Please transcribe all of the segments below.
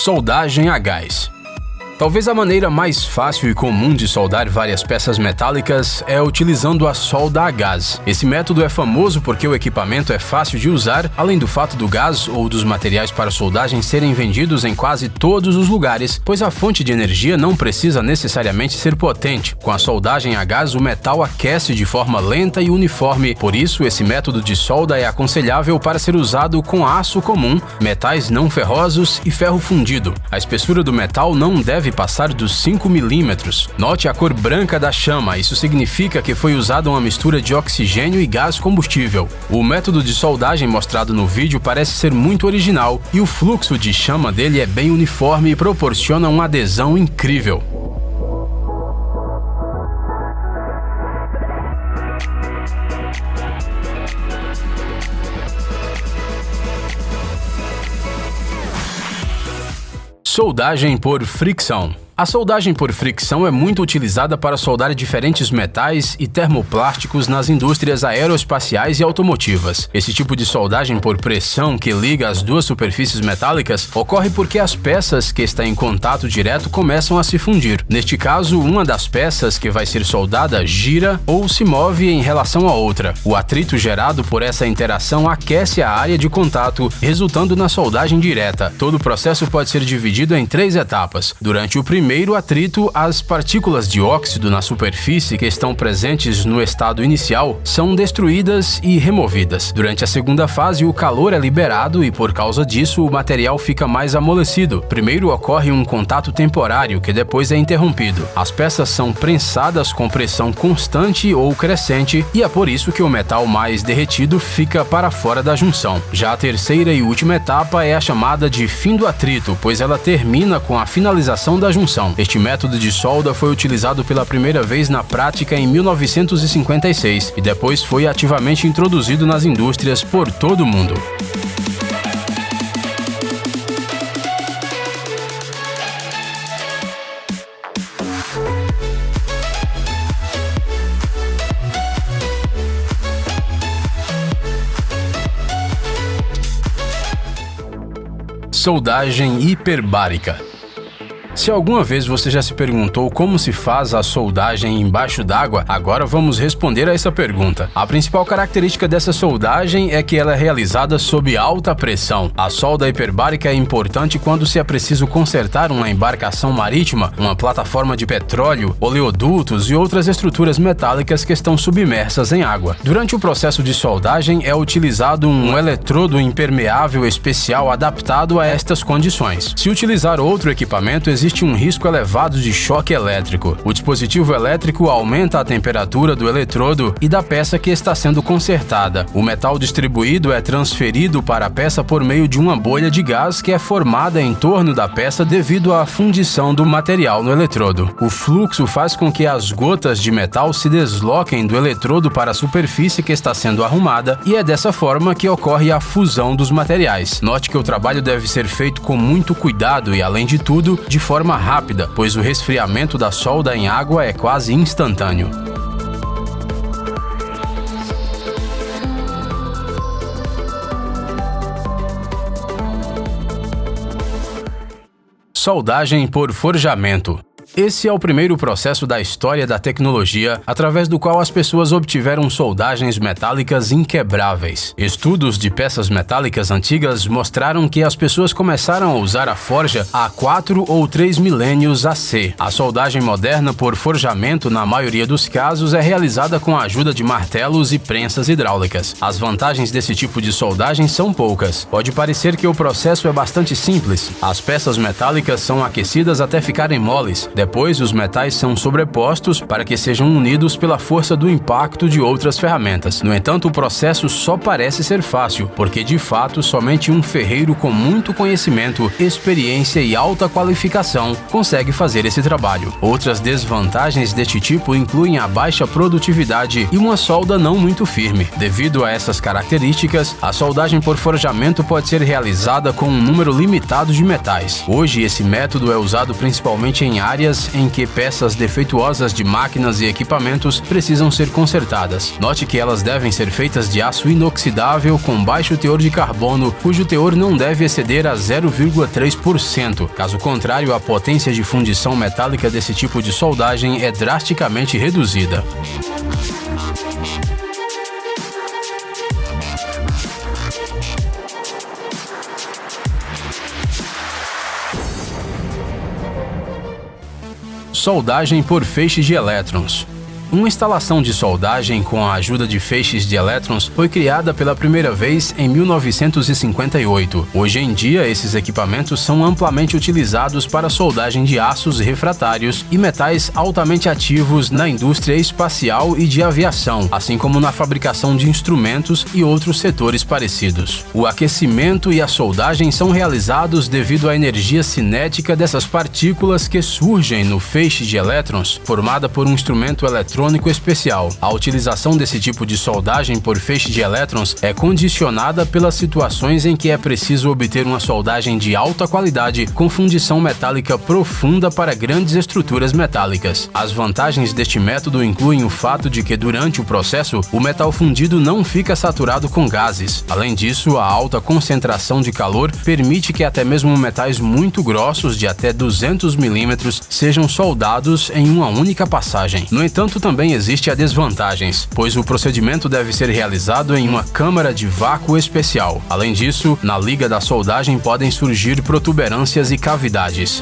Soldagem a gás. Talvez a maneira mais fácil e comum de soldar várias peças metálicas é utilizando a solda a gás. Esse método é famoso porque o equipamento é fácil de usar, além do fato do gás ou dos materiais para soldagem serem vendidos em quase todos os lugares, pois a fonte de energia não precisa necessariamente ser potente. Com a soldagem a gás, o metal aquece de forma lenta e uniforme, por isso esse método de solda é aconselhável para ser usado com aço comum, metais não ferrosos e ferro fundido. A espessura do metal não deve passar dos 5 milímetros. Note a cor branca da chama, isso significa que foi usada uma mistura de oxigênio e gás combustível. O método de soldagem mostrado no vídeo parece ser muito original e o fluxo de chama dele é bem uniforme e proporciona uma adesão incrível. Soldagem por fricção. A soldagem por fricção é muito utilizada para soldar diferentes metais e termoplásticos nas indústrias aeroespaciais e automotivas. Esse tipo de soldagem por pressão que liga as duas superfícies metálicas ocorre porque as peças que estão em contato direto começam a se fundir. Neste caso, uma das peças que vai ser soldada gira ou se move em relação à outra. O atrito gerado por essa interação aquece a área de contato, resultando na soldagem direta. Todo o processo pode ser dividido em 3 etapas. Durante o primeiro atrito, as partículas de óxido na superfície que estão presentes no estado inicial são destruídas e removidas. Durante a segunda fase, o calor é liberado e, por causa disso, o material fica mais amolecido. Primeiro ocorre um contato temporário, que depois é interrompido. As peças são prensadas com pressão constante ou crescente e é por isso que o metal mais derretido fica para fora da junção. Já a terceira e última etapa é a chamada de fim do atrito, pois ela termina com a finalização da junção. Este método de solda foi utilizado pela primeira vez na prática em 1956 e depois foi ativamente introduzido nas indústrias por todo o mundo. Soldagem hiperbárica. Se alguma vez você já se perguntou como se faz a soldagem embaixo d'água, agora vamos responder a essa pergunta. A principal característica dessa soldagem é que ela é realizada sob alta pressão. A solda hiperbárica é importante quando se é preciso consertar uma embarcação marítima, uma plataforma de petróleo, oleodutos e outras estruturas metálicas que estão submersas em água. Durante o processo de soldagem é utilizado um eletrodo impermeável especial adaptado a estas condições. Se utilizar outro equipamento, existe um risco elevado de choque elétrico. O dispositivo elétrico aumenta a temperatura do eletrodo e da peça que está sendo consertada. O metal distribuído é transferido para a peça por meio de uma bolha de gás que é formada em torno da peça devido à fundição do material no eletrodo. O fluxo faz com que as gotas de metal se desloquem do eletrodo para a superfície que está sendo arrumada e é dessa forma que ocorre a fusão dos materiais. Note que o trabalho deve ser feito com muito cuidado e, além de tudo, de forma rápida, pois o resfriamento da solda em água é quase instantâneo. Soldagem por forjamento. Esse é o primeiro processo da história da tecnologia através do qual as pessoas obtiveram soldagens metálicas inquebráveis. Estudos de peças metálicas antigas mostraram que as pessoas começaram a usar a forja há 4 ou 3 milênios AC. A soldagem moderna por forjamento, na maioria dos casos, é realizada com a ajuda de martelos e prensas hidráulicas. As vantagens desse tipo de soldagem são poucas. Pode parecer que o processo é bastante simples. As peças metálicas são aquecidas até ficarem moles. Depois, os metais são sobrepostos para que sejam unidos pela força do impacto de outras ferramentas. No entanto, o processo só parece ser fácil, porque de fato somente um ferreiro com muito conhecimento, experiência e alta qualificação consegue fazer esse trabalho. Outras desvantagens deste tipo incluem a baixa produtividade e uma solda não muito firme. Devido a essas características, a soldagem por forjamento pode ser realizada com um número limitado de metais. Hoje, esse método é usado principalmente em áreas áreas em que peças defeituosas de máquinas e equipamentos precisam ser consertadas. Note que elas devem ser feitas de aço inoxidável com baixo teor de carbono, cujo teor não deve exceder a 0,3%. Caso contrário, a potência de fundição metálica desse tipo de soldagem é drasticamente reduzida. Soldagem por feixes de elétrons. Uma instalação de soldagem com a ajuda de feixes de elétrons foi criada pela primeira vez em 1958. Hoje em dia, esses equipamentos são amplamente utilizados para soldagem de aços refratários e metais altamente ativos na indústria espacial e de aviação, assim como na fabricação de instrumentos e outros setores parecidos. O aquecimento e a soldagem são realizados devido à energia cinética dessas partículas que surgem no feixe de elétrons, formada por um instrumento eletrônico especial. A utilização desse tipo de soldagem por feixe de elétrons é condicionada pelas situações em que é preciso obter uma soldagem de alta qualidade com fundição metálica profunda para grandes estruturas metálicas. As vantagens deste método incluem o fato de que durante o processo o metal fundido não fica saturado com gases. Além disso, a alta concentração de calor permite que até mesmo metais muito grossos de até 200 milímetros sejam soldados em uma única passagem. No entanto, também existe a desvantagens, pois o procedimento deve ser realizado em uma câmara de vácuo especial. Além disso, na liga da soldagem podem surgir protuberâncias e cavidades.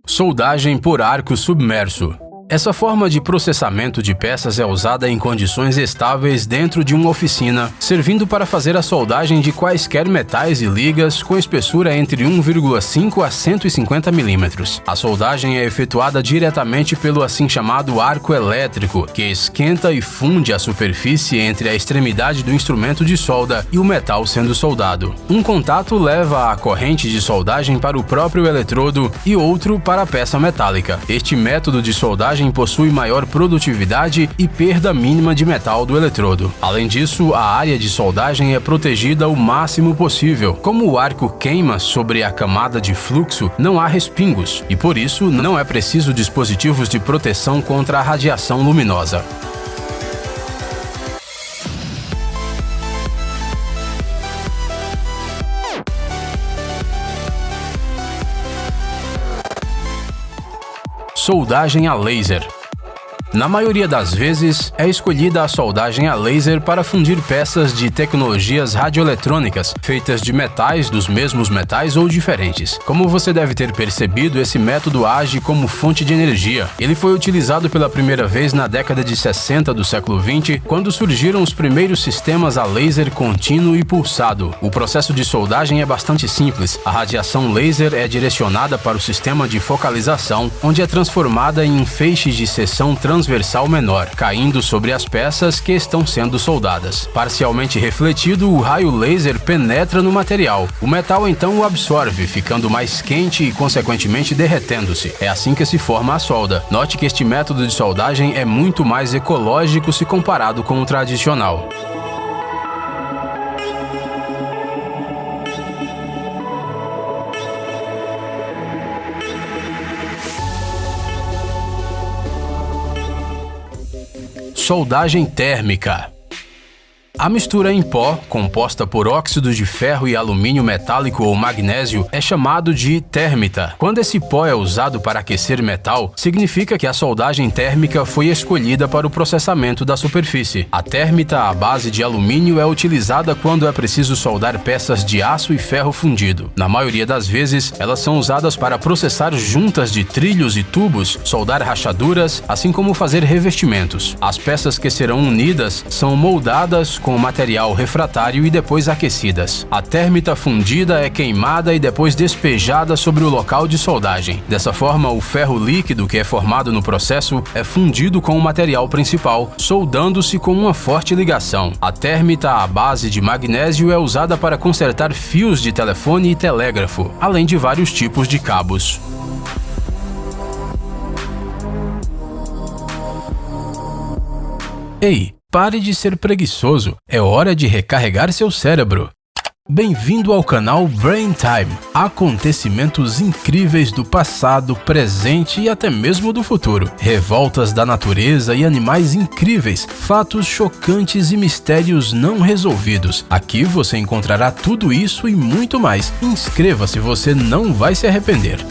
Soldagem por arco submerso. Essa forma de processamento de peças é usada em condições estáveis dentro de uma oficina, servindo para fazer a soldagem de quaisquer metais e ligas com espessura entre 1,5 a 150 milímetros. A soldagem é efetuada diretamente pelo assim chamado arco elétrico, que esquenta e funde a superfície entre a extremidade do instrumento de solda e o metal sendo soldado. Um contato leva a corrente de soldagem para o próprio eletrodo e outro para a peça metálica. Este método de soldagem possui maior produtividade e perda mínima de metal do eletrodo. Além disso, a área de soldagem é protegida o máximo possível. Como o arco queima sobre a camada de fluxo, não há respingos, e por isso não é preciso dispositivos de proteção contra a radiação luminosa. Soldagem a laser. Na maioria das vezes, é escolhida a soldagem a laser para fundir peças de tecnologias radioeletrônicas, feitas de metais dos mesmos metais ou diferentes. Como você deve ter percebido, esse método age como fonte de energia. Ele foi utilizado pela primeira vez na década de 60 do século XX, quando surgiram os primeiros sistemas a laser contínuo e pulsado. O processo de soldagem é bastante simples. A radiação laser é direcionada para o sistema de focalização, onde é transformada em um feixe de seção transversal menor, caindo sobre as peças que estão sendo soldadas. Parcialmente refletido, o raio laser penetra no material. O metal então o absorve, ficando mais quente e consequentemente derretendo-se. É assim que se forma a solda. Note que este método de soldagem é muito mais ecológico se comparado com o tradicional. Soldagem térmica. A mistura em pó, composta por óxidos de ferro e alumínio metálico ou magnésio, é chamado de térmita. Quando esse pó é usado para aquecer metal, significa que a soldagem térmica foi escolhida para o processamento da superfície. A térmita à base de alumínio é utilizada quando é preciso soldar peças de aço e ferro fundido. Na maioria das vezes, elas são usadas para processar juntas de trilhos e tubos, soldar rachaduras, assim como fazer revestimentos. As peças que serão unidas são moldadas com material refratário e depois aquecidas. A térmita fundida é queimada e depois despejada sobre o local de soldagem. Dessa forma, o ferro líquido que é formado no processo é fundido com o material principal, soldando-se com uma forte ligação. A térmita à base de magnésio é usada para consertar fios de telefone e telégrafo, além de vários tipos de cabos. Ei, pare de ser preguiçoso. É hora de recarregar seu cérebro. Bem-vindo ao canal Brain Time. Acontecimentos incríveis do passado, presente e até mesmo do futuro. Revoltas da natureza e animais incríveis, fatos chocantes e mistérios não resolvidos. Aqui você encontrará tudo isso e muito mais. Inscreva-se, você não vai se arrepender.